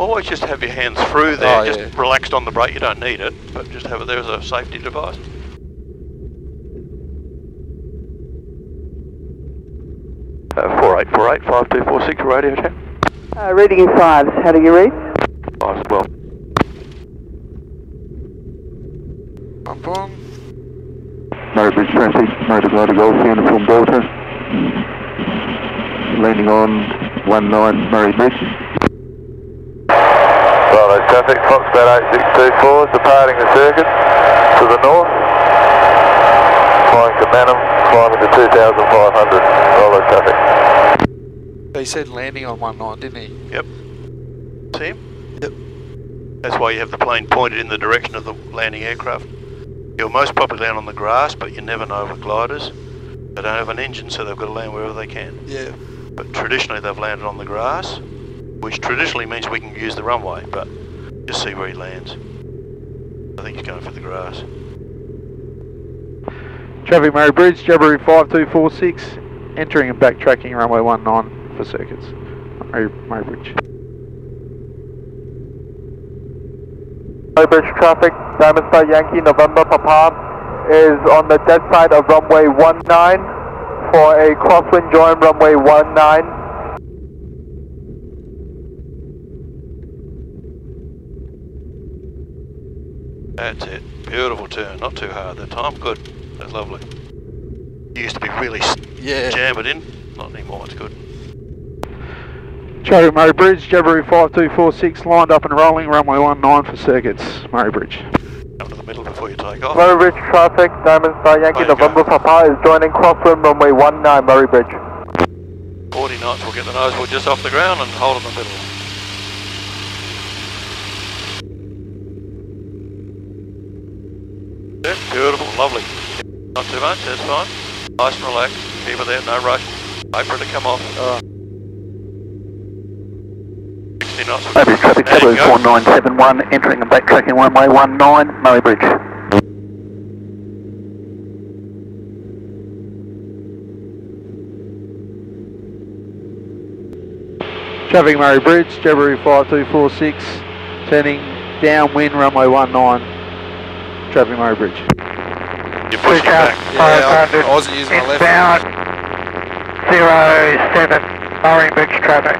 Always just have your hands through there, Oh, just yeah. relaxed on the brake. You don't need it, but just have it there as a safety device. Uh, 48485246 radio check. Reading in 5s, how do you read? 5 as well. Bump on. Murray Bridge traffic, motor glider Golf Uniform Delta. Landing on 19 Murray Bridge. Bravo traffic, Foxbat 8624 is departing the circuit to the north. Flying to Manham, climbing to 2,500. Bravo traffic. He said landing on 19, didn't he? Yep. See him? Yep. That's why you have the plane pointed in the direction of the landing aircraft. You'll most probably land on the grass, but you never know with gliders. They don't have an engine, so they've got to land wherever they can. Yeah. But traditionally they've landed on the grass, which traditionally means we can use the runway, but just see where he lands. I think he's going for the grass. Traffic Murray Bridge, Jabiru 5246, entering and backtracking runway 19 for circuits. Murray Bridge. Murray Bridge traffic, Diamond Star Yankee November Papa is on the dead side of runway 19 for a crosswind join runway 19. That's it. Beautiful turn, not too hard. The time good. That's lovely. You used to be really jam it in. Not anymore, it's good. Traffic Murray Bridge, Jabiru 5246, lined up and rolling, runway 19 for circuits. Murray Bridge. Come to the middle before you take off. Murray Bridge traffic, Diamond Star Yankee November Papa is joining crosswind runway 19 Murray Bridge. 40 knots, we'll get the nose wheel just off the ground and hold in the middle. Yeah, beautiful, lovely. Not too much, that's fine. Nice and relaxed, keep it there, no rush. Wait for it to come off. 60 knots. Murray traffic, Jabiru 4971, entering and backtracking runway 19 Murray Bridge. Traffic Murray Bridge, Jabiru 5246, turning downwind runway 19. Traffic Murray Bridge. You're pushing back. Yeah, I wasn't using my left. Inbound 07 Murray Bridge traffic.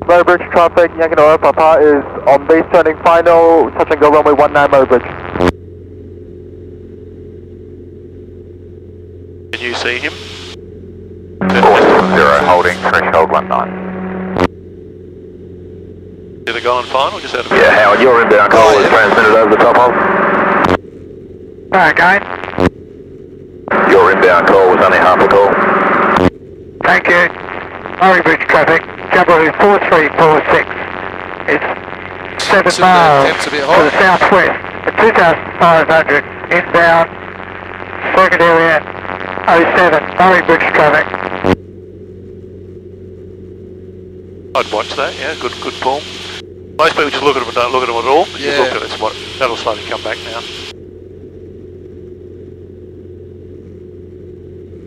Murray Bridge traffic, Yankee November Papa is on base turning final, touch and go runway 19 Murray Bridge. Can you see him? 470 holding, threshold 19. See the guy on final? Just out of Yeah, Howard, your inbound call was transmitted over the top of. Again. Your inbound call was only half a call. Thank you. Murray Bridge traffic, Jabiru 4346 is 7 miles Temps a bit to hot. the southwest at 2,500 inbound circuit area 07 Murray Bridge traffic. I'd watch that, yeah, good form. Most people just look at them and don't look at them at all. But Yeah. you look at it, that'll slowly come back now.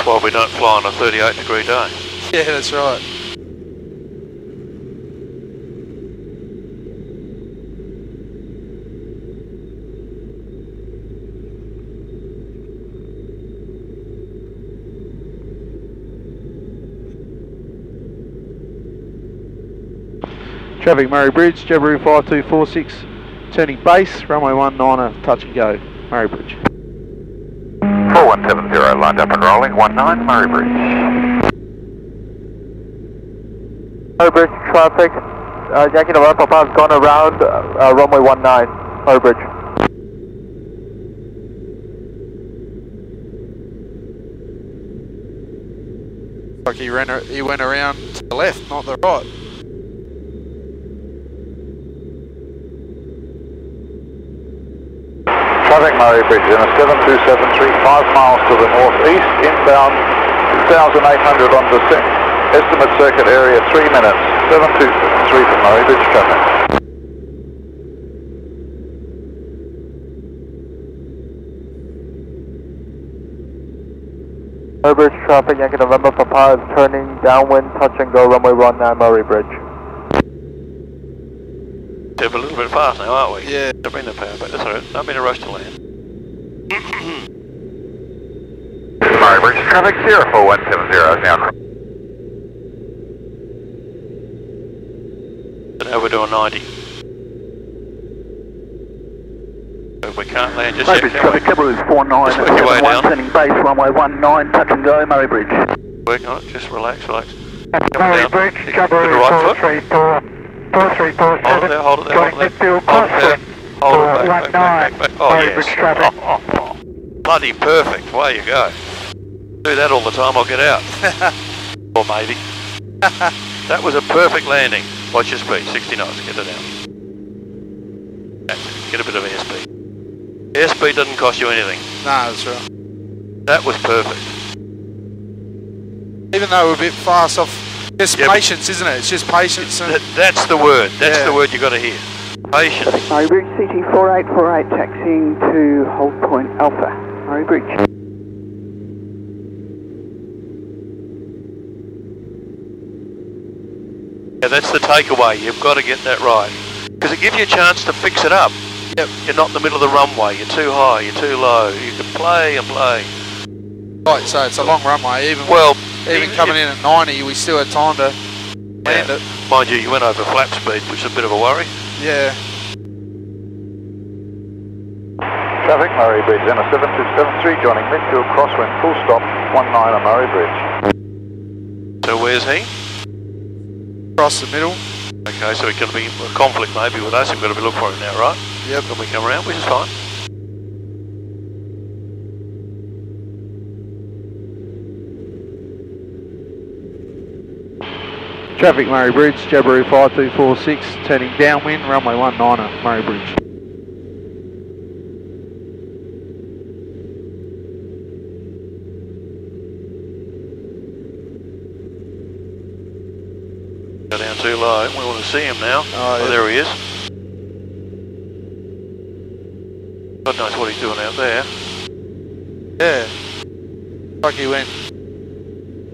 Well, we don't fly on a 38-degree day. Yeah, that's right. Traffic Murray Bridge, Jabiru 5246, turning base, runway 19, touch and go. Murray Bridge. 4170 lined up and rolling, 19 Murray Bridge. Murray Bridge traffic, Yankee November Papa has gone around runway 19 Murray Bridge. Like he went around to the left, not the right. Traffic Murray Bridge in a 7273, 5 miles to the northeast, inbound 2,800 on descent. Estimate circuit area 3 minutes, 7273 for Murray Bridge traffic. Murray Bridge traffic, Yankee November Papa is turning downwind, touch and go runway 19 Murray Bridge. We're a little bit fast now, aren't we? Yeah. Don't bring the power back. That's alright. Don't be in a rush to land. Murray Bridge traffic 04170 now. So now we're doing 90. But we can't land just Murray yet, Bridge can we? traffic, Jabiru 4971, sending base runway 19, touch and go, Murray Bridge. Working on it, just relax, relax. Murray Bridge, Jabiru 4347. Hold it there, hold it there, Joining hold it midfield there. Hold it there. Hold it back, 19. back. Oh, Murray yes. Bridge traffic. Bloody perfect, away you go. Do that all the time, I'll get out. Or maybe. That was a perfect landing. Watch your speed, 60 knots, get it down. That's it, get a bit of airspeed. Airspeed doesn't cost you anything. Nah, that's right. That was perfect. Even though we're a bit fast off, just Yeah, patience, isn't it? It's just patience. And That's the word, that's Yeah. the word you got to hear. Patience. Murray Bridge CT4848 taxiing to Hold Point Alpha. Murray Bridge. Yeah, that's the takeaway, you've got to get that right. Because it gives you a chance to fix it up. Yep. You're not in the middle of the runway, you're too high, you're too low. You can play and play. right, so it's a long runway. Even Well, coming in at 90, we still had time to land it. Mind you, you went over flap speed, which is a bit of a worry. Yeah. Traffic Murray Bridge, Zena 7273 joining midfield crosswind, full stop, 19 on Murray Bridge. So where's he? Across the middle. Okay, so it can be a conflict maybe with us, we've got to be looking for him now, right? Yep. When we come around, which is fine. Traffic Murray Bridge, Jabiru 5246, turning downwind, runway 19 at Murray Bridge. Go down too low, we want to see him now. Oh, yeah. There he is. God knows what he's doing out there. Yeah. Like he went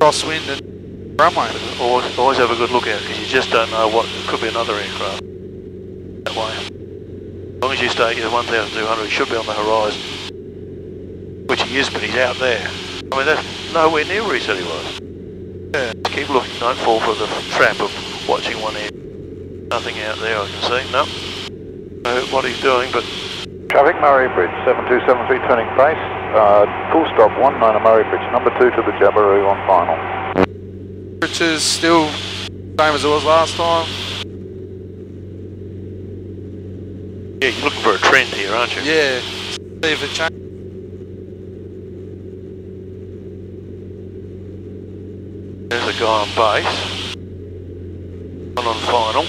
crosswind and runway. Always have a good look out, because you just don't know what, it could be another aircraft. That way. As long as you stay at 1,200, he should be on the horizon. Which he is, but he's out there. I mean, that's nowhere near where he said he was. Yeah. Keep looking, don't fall for the trap of watching one air. Nothing out there I can see, no. Know what he's doing, but Traffic Murray Bridge, 7273 turning base, full stop, 19 on Murray Bridge, number 2 to the Jabiru on final. Temperature's still same as it was last time. yeah, you're looking for a trend here, aren't you? Yeah. See if it changes. There's a guy on base. One on final.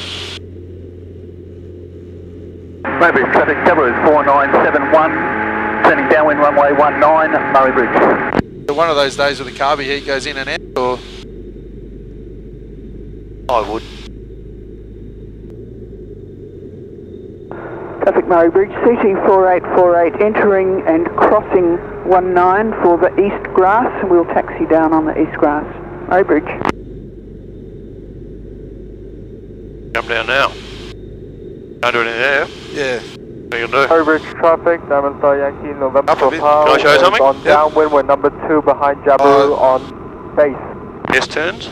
Murray Bridge traffic, Jabiru 4971, turning downwind, runway 19 at Murray Bridge. One of those days where the carby heat goes in and out, or I would. Traffic Murray Bridge CT4848 entering and crossing 19 for the east grass. We'll taxi down on the east grass. Murray Bridge. Come down now. Can't do anything there. yeah. What are you going to do? Murray Bridge traffic, Diamond Star Yankee, November Up a bit. Papa Can I show you is something? on Yep. downwind, we're number 2 behind Jabiru on base. Yes, turns.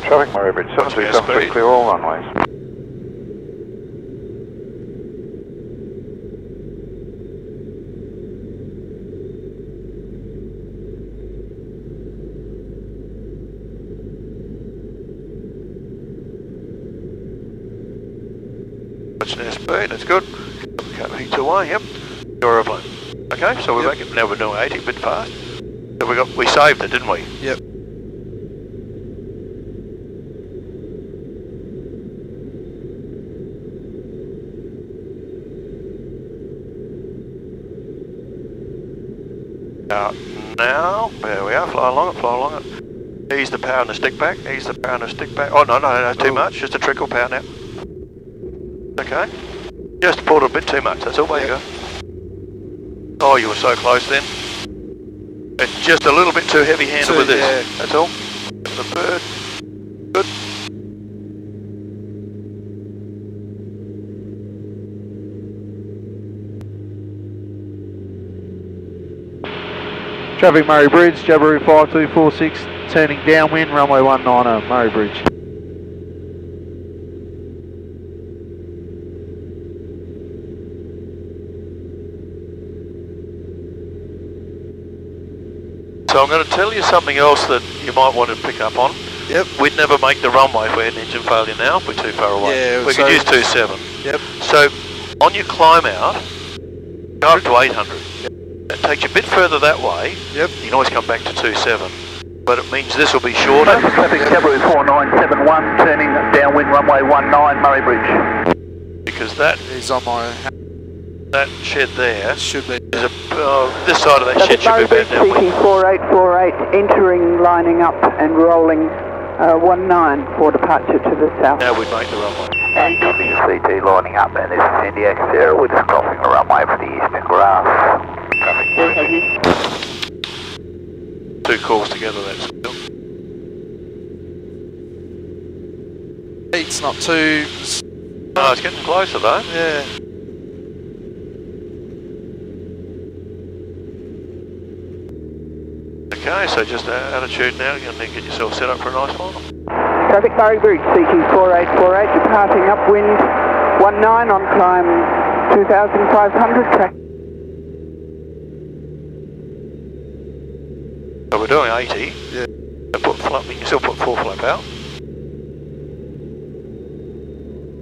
Traffic Murray Bridge, 7273 clear all runways. Watching their speed, that's good. Heat's away, yep. Your aeroplane. Okay, so we're back, now we're doing 80, a bit fast. So we saved it, didn't we? Yep. Now, there we are, fly along it. Ease the power and the stick back, Oh, no, too much, just a trickle power now. Okay. Just pulled a bit too much, that's all, there you go. Oh, you were so close then. It's just a little bit too heavy-handed with this, yeah. that's all. The bird, good. Traffic Murray Bridge, Jabiru 5246, turning downwind, runway 19, Murray Bridge. So I'm going to tell you something else that you might want to pick up on. Yep. We'd never make the runway if we had an engine failure now, if we're too far away. Yeah, we could use 27. Yep. So on your climb out, go up to 800. It takes you a bit further that way. Yep. You can always come back to 27. But it means this will be shorter. Traffic Jabiru 4971, turning downwind runway 19, Murray Bridge. Because that He's on my... that shed there Should be. is a this side of that shed Traffic should be Murray about Bridge downwind. CT4848, entering, lining up and rolling 19 for departure to the south. Now we'd make the runway. CT lining up, and this is Indy X0. We're just crossing the runway for the eastern grass. Two calls together, that's good. Heat's not too... No, it's getting closer though. Yeah. Okay, so just attitude now, you're going to get yourself set up for a nice final. Traffic Murray Bridge CT4848, departing upwind 19 on climb 2500 track. So we're doing 80. Yeah. So put flap, you can still put full flap out.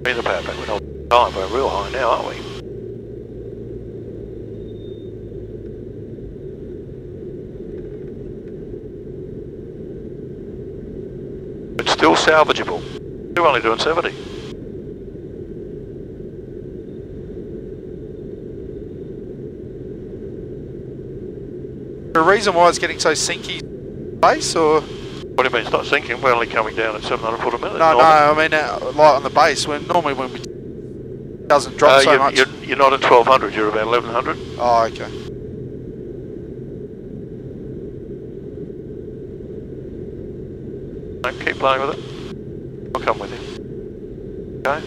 Bring the power back, we're not time, we're real high now, aren't we? It's still salvageable. We're only doing 70. The reason why it's getting so sinky base, or? What do you mean it's not sinking? We're only coming down at 700 foot a minute. No, I mean like on the base, when normally when we doesn't drop so much. You're not at 1200, you're about 1100. Oh, okay. No, keep playing with it. I'll come with you. Okay?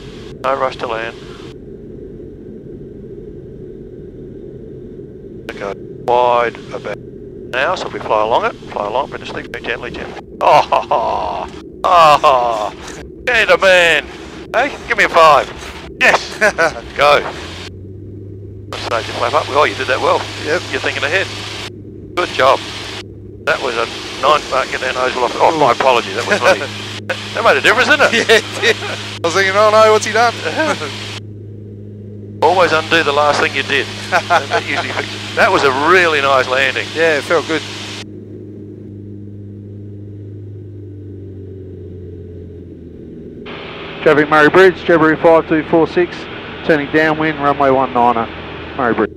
No rush to land. Okay, wide about now, so if we fly along it, bring the stick back gently, gently. Oh, and a man. Hey, give me a 5. Yes, go. Stage your flap up. Oh, you did that well. Yep. You're thinking ahead. Good job. That was a 9 get that nose off. Oh, my apologies, that was me. That made a difference, didn't it? Yeah, it did. I was thinking, oh no, what's he done? Always undo the last thing you did. That usually fixes it. That was a really nice landing. Yeah, it felt good. Traffic Murray Bridge, Jabiru 5246, turning downwind, runway 19, Murray Bridge.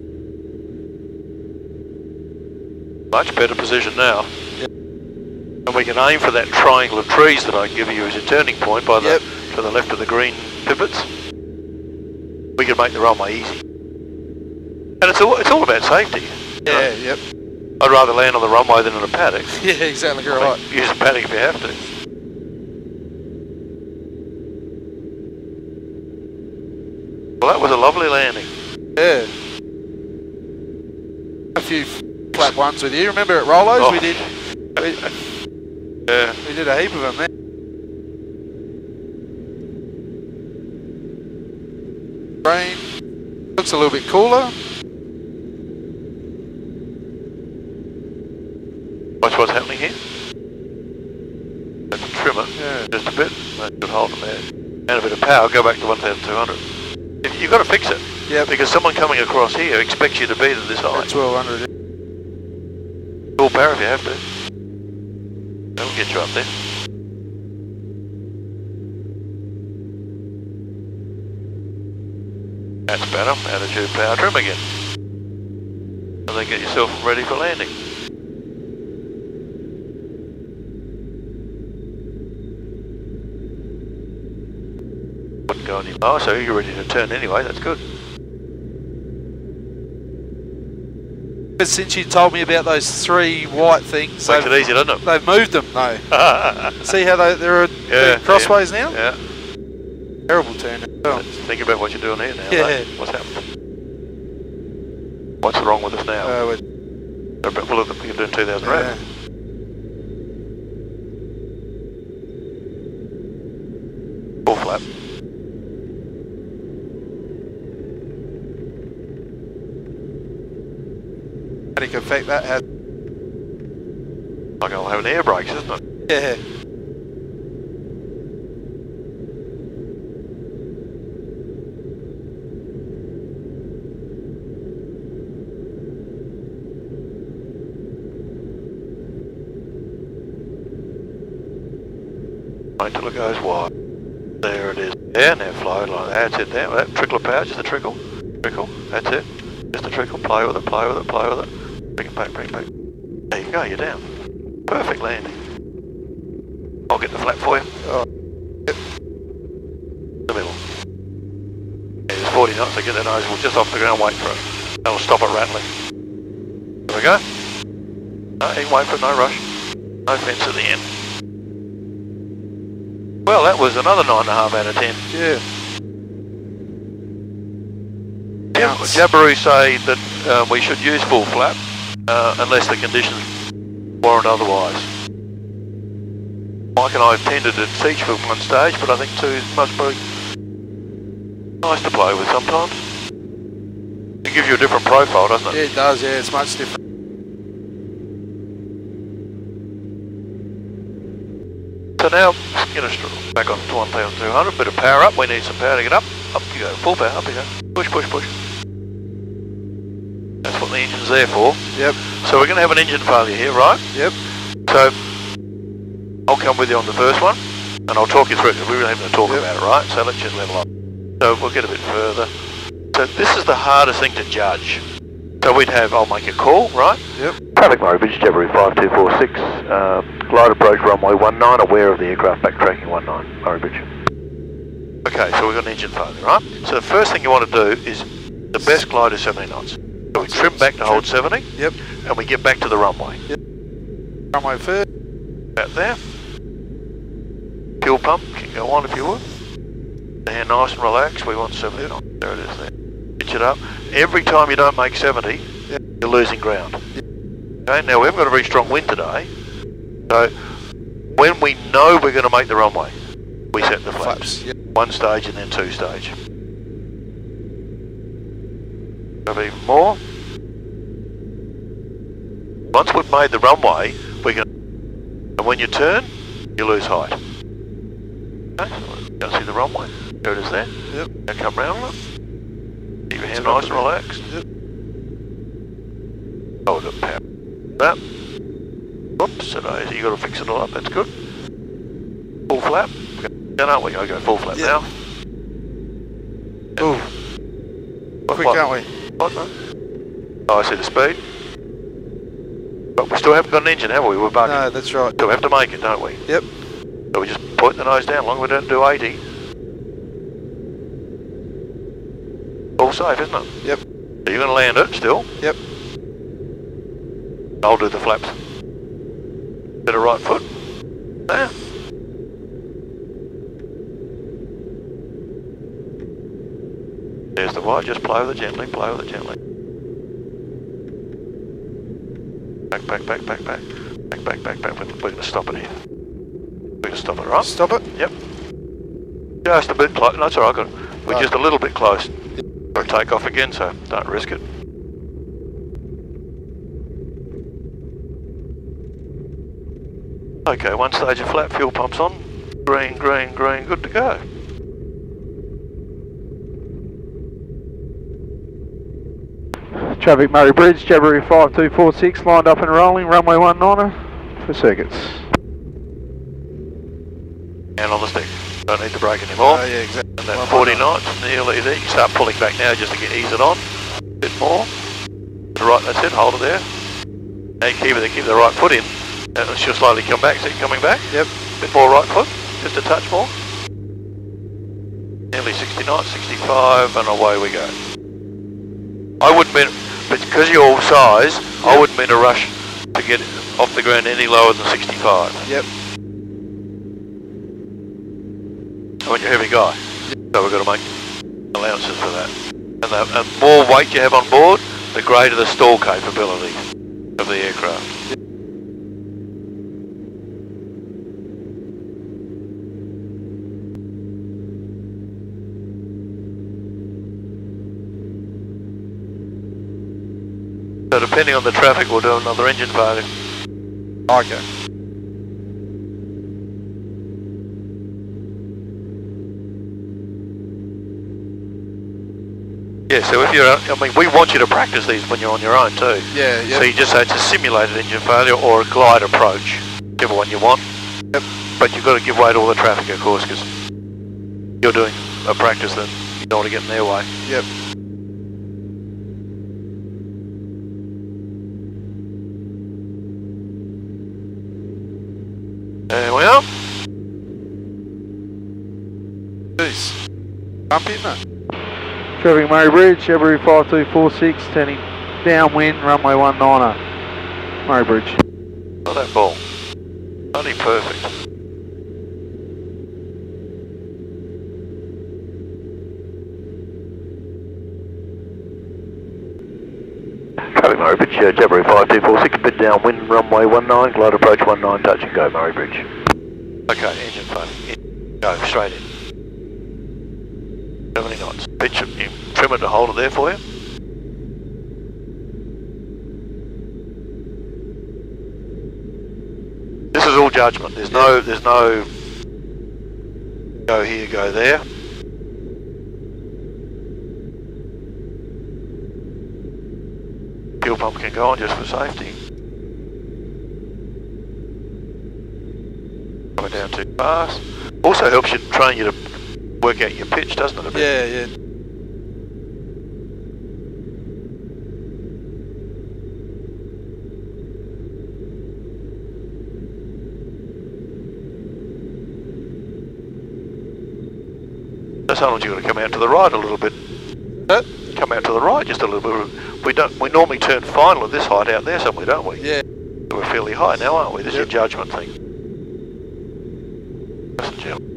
Much better position now. Yep. And we can aim for that triangle of trees that I give you as your turning point by the to the left of the green pivots. We can make the runway easy. And it's all about safety. Yeah, yep. I'd rather land on the runway than in a paddock. Yeah, exactly right. Use a paddock if you have to. Well, that was a lovely landing. Yeah. A few flat ones with you. Remember at Rollos Oh. we did Yeah. we did a heap of them there. Rain looks a little bit cooler. Watch what's happening here. Let's trim it Yeah. just a bit. That should hold them there. And a bit of power, go back to 1200. You've got to fix it. Yep. Because someone coming across here expects you to be to this height. 1200. Full power if you have to. That'll get you up there. That's better. Attitude power trim again. And then get yourself ready for landing. Wouldn't go any lower, so you're ready to turn anyway, that's good. But since you told me about those 3 white things, Makes it easy, doesn't it? they've moved them though. See how they're crossways now? Yeah. Terrible turn. Oh. Think about what you're doing here now. Yeah. Mate. What's happened? What's wrong with us now? We'll look at, we can do 2,000 rad. Full flap. Panic effect that has. Like I'll have an air brakes, isn't it? Yeah. Wait till it goes wide. There it is. Yeah, now flow like that. That's it. Now that trickle of power, just a trickle. Trickle. That's it. Just a trickle. Play with it. Play with it. Play with it. Bring it back. Bring it back. There you go. You're down. Perfect landing. I'll get the flap for you. Oh. Yep. The middle. Yeah, there's 40 knots. So get that nose just off the ground. Wait for it. That'll stop it rattling. There we go. No, you can wait for it. No rush. No fence at the end. Well, that was another 9.5 out of 10. Yeah. Jabiru say that we should use full flap unless the conditions warrant otherwise. Mike and I have tended to teach for one stage, but I think 2 is much more nice to play with sometimes. It gives you a different profile, doesn't it? Yeah, it does. Yeah, it's much different. So now, get us back on to 1,200, bit of power up, we need some power to get up. Up you go, full power, up you go. Push, push, push. That's what the engine's there for. Yep. So we're going to have an engine failure here, right? Yep. So, I'll come with you on the first one, and I'll talk you through it, because we really haven't talk about it, right? So let's just level up. So we'll get a bit further. So this is the hardest thing to judge. So we'd have, I'll make a call, right? Yep. Traffic Murray Bridge, Jabiru 5246, glide approach runway 19, aware of the aircraft backtracking 19, Murray Bridge. Okay, so we've got an engine failure, right? So the first thing you want to do is, the best glide is 70 knots. So we trim back to hold 70, Yep. and we get back to the runway. Yep. Runway first. About there. Fuel pump can go on if you would. And nice and relaxed, we want 70 knots. There it is there. Pitch it up. Every time you don't make 70, Yep. you're losing ground. Okay, now we haven't got a very strong wind today, so when we know we're going to make the runway, we set the flaps. Yep. 1 stage and then 2 stage. Go even more. Once we've made the runway, we can, and when you turn, you lose height. Okay, so you can see the runway. There it is there. Yep. Now come round with it. Keep your hand nice and relaxed. Yep. Hold it, power. That. Whoops, so you got to fix it all up. That's good. Full flap. Then aren't we? Okay, full flap now. Ooh. Quick, aren't we? What? No? Oh, I see the speed. But we still haven't got an engine, have we? We're bugging. No, that's right. So we have to make it, don't we? Yep. So we just point the nose down, as long as we don't do 80. All safe, isn't it? Yep. So you're going to land it still. Yep. I'll do the flaps. Bit of right foot. There. There's the white, just play with it gently, play with it gently. Back, back, back, back, back. Back, back, back, back. We're going to stop it here. We're going to stop it, right? Stop it? Yep. Just a bit close. No, it's alright, we're just a little bit close. Or take off again, so don't risk it. Okay, 1 stage of flap, fuel pumps on. Green, green, green, good to go. Traffic Murray Bridge, Jabiru 5246, lined up and rolling, runway 19 for circuits. And on the stick. Don't need to brake anymore. Oh, yeah, exactly. And that 40 knots, nearly there. You start pulling back now just to ease it on. A bit more. Right, that's it, hold it there. Now you keep the right foot in. And she'll slowly come back, see it coming back? Yep. Bit more right foot, just a touch more. Nearly 60 knots, 65, and away we go. I wouldn't mean, because of your size, yep. I wouldn't mean a rush to get off the ground any lower than 65. Yep. I mean, you're a heavy guy, so we've got to make allowances for that. And the more weight you have on board, the greater the stall capability. of the aircraft. So depending on the traffic, we'll do another engine failure. Okay. Yeah, so if you're, I mean, we want you to practice these when you're on your own too. Yeah, yeah. So you just say it's a simulated engine failure or a glide approach, whichever one you want. Yep. But you've got to give way to all the traffic, of course, because you're doing a practice that you don't want to get in their way. Yep. There we are. Jeez. Bumpy, isn't it? Traffic Murray Bridge, February 5246, turning downwind, runway 19er, Murray Bridge. Not that ball. Only perfect. Traffic Murray Bridge, February 5246, bid downwind, runway 19, glide approach 19, touch and go, Murray Bridge. Okay, engine failure. Go, straight in. 70 knots. Pitch it, you trim it to hold it there for you. This is all judgment. There's no go here, go there. Fuel pump can go on just for safety. Coming down too fast. Also helps you train you to work out your pitch, doesn't it? A bit? Yeah, yeah. So sometimes you've got to come out to the right a little bit. Come out to the right just a little bit. We normally turn final at this height out there somewhere, don't we? Yeah. We're fairly high now, aren't we? This is a judgment thing. Listen, gentlemen.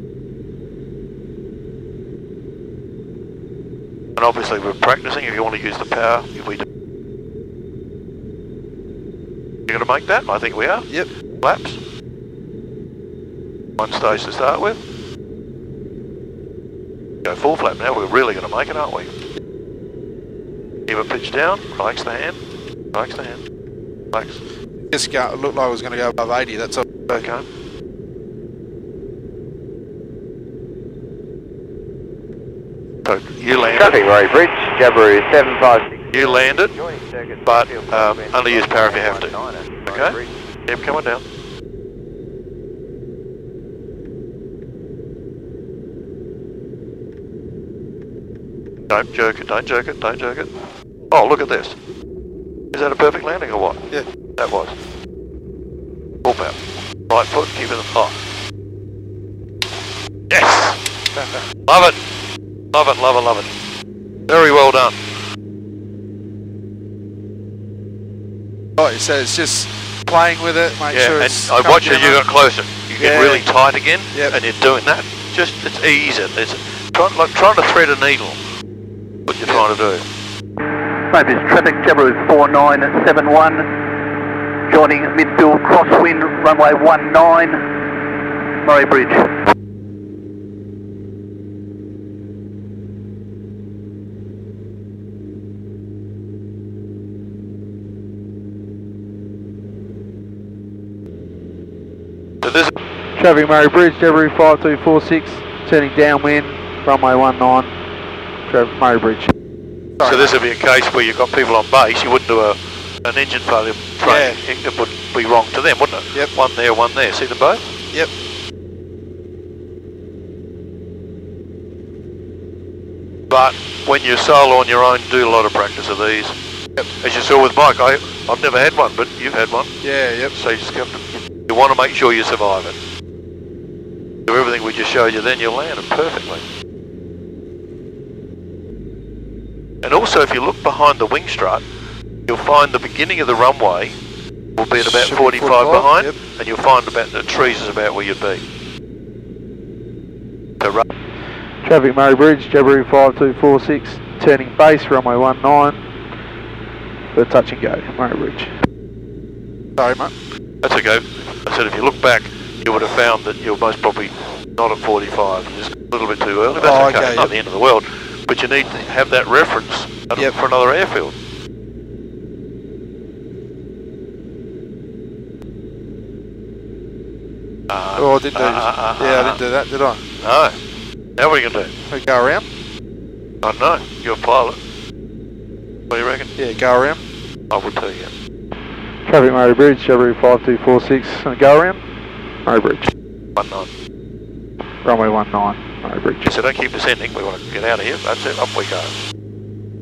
And obviously we're practicing if you want to use the power. If we do. You're going to make that? I think we are. Yep. Laps. One stage to start with. Go full flap now, we're really going to make it, aren't we? Keep a pitch down, relax the hand, relax the hand, relax. Just it looked like it was going to go above 80, that's all. Okay. So you landed. Traffic Murray Bridge, Jabiru 756. You landed, but only use power if you have to. Okay? Keep coming down. Don't jerk it, don't jerk it, don't jerk it. Oh, look at this. Is that a perfect landing or what? Yeah. That was. Full power. Right foot, keep it hot. Yes! Love it! Love it, love it, love it. Very well done. Right, so it's just playing with it, make sure it's... and I watch as you got closer. You get really tight again, Yep. and you're doing that. Just, it's easy. It's like trying to thread a needle. What you're trying to do. Mate, this traffic, Jabiru 4971, joining midfield crosswind, runway 19, Murray Bridge. So this Traffic Murray Bridge, February 5246, turning downwind, runway 19, Traffic Murray Bridge. So this would be a case where you've got people on base, you wouldn't do an engine failure training. It would be wrong to them, wouldn't it? Yep. One there, one there. See them both? Yep. But when you're solo on your own, do a lot of practice of these. Yep. As you saw with Mike, I've never had one, but you've had one. Yeah, yep. So you just have to, you want to make sure you survive it. Do everything we just showed you, then you'll land it perfectly. And also, if you look behind the wing strut, you'll find the beginning of the runway will be at about 45 behind, and you'll find about the trees is about where you'd be. So Traffic Murray Bridge, Jabiru 5246, turning base, runway 19, for touch and go, Murray Bridge. Sorry, mate. That's okay. I said if you look back, you would have found that you're most probably not at 45. You're just a little bit too early. That's okay. Not the end of the world. But you need to have that reference for another airfield. I didn't do I didn't do that, did I? No. Now what are you going to do? We go around? I don't know. You're a pilot. What do you reckon? Yeah, go around. I would too, yeah. Traffic Murray Bridge, February 5246, go around. Murray Bridge. 19. Runway 19, Murray Bridge. So don't keep descending, we want to get out of here. That's it, up we go.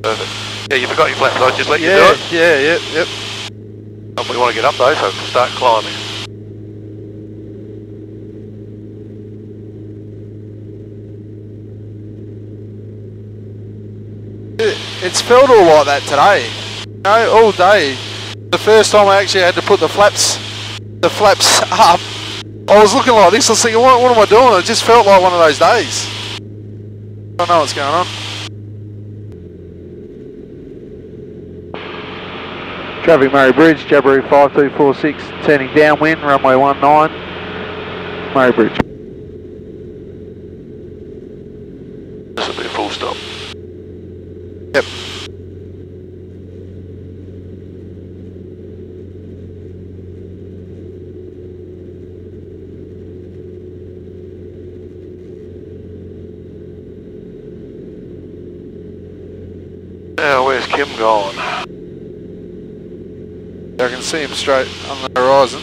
Perfect. Yeah, you forgot your flaps, I just let you do it. Yep. We want to get up though, so start climbing. It's felt all like that today. You know, all day. The first time I actually had to put the flaps up, I was looking like this. I was thinking, what am I doing? It just felt like one of those days. I don't know what's going on. Traffic Murray Bridge, February 5246, turning downwind, runway 19, Murray Bridge. This will be a full stop. Yep. Now, where's Kim gone? I can see him straight on the horizon.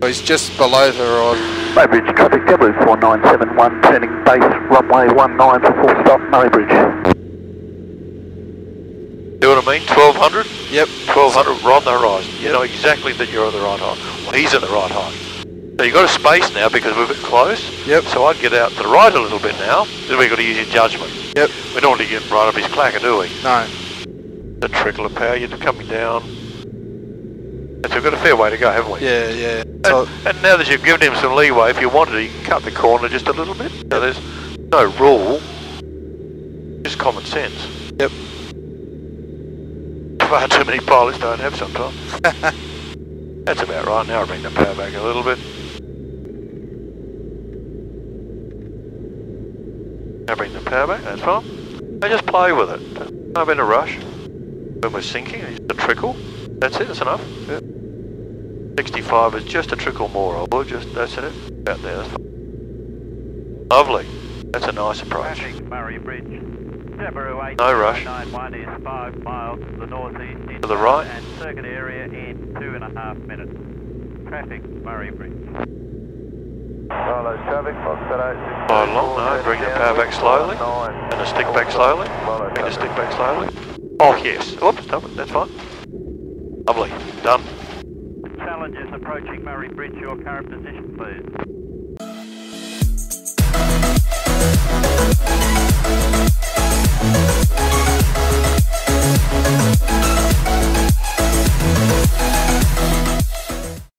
So he's just below the horizon. Murray Bridge traffic, W4971, turning base, runway 19 for full stop, Murray Bridge. See what I mean? 1200? Yep. 1200 right on the horizon. You know exactly that you're at the right height. Well, he's at the right height. So you've got a space now because we're a bit close. Yep. So I'd get out to the right a little bit now. Then we've got to use your judgment. Yep. We don't want to get right up his clacker, do we? No. The trickle of power, you're coming down. So we've got a fair way to go, haven't we? Yeah. And now that you've given him some leeway, if you wanted, you can cut the corner just a little bit. So there's no rule, just common sense. Yep. Far too many pilots don't have sometimes. That's about right. Now I bring the power back a little bit. Now bring the power back, that's fine. And just play with it. No bit of rush. When we're sinking, it's a trickle. That's it, that's enough. Yep. 65 is just a trickle more, or just, that's it. About there, that's fine. Lovely. That's a nice approach. Murray Bridge. No rush. 91 is 5 miles to the northeast. To the right. And circuit area in 2.5 minutes. Traffic, Murray Bridge. Slide along, no, bring the power back slowly. And the stick back slowly. Bring the stick back slowly. Oh yes. Oops, stop it, that's fine. Lovely. Done. Challenges approaching Murray Bridge, your current position please.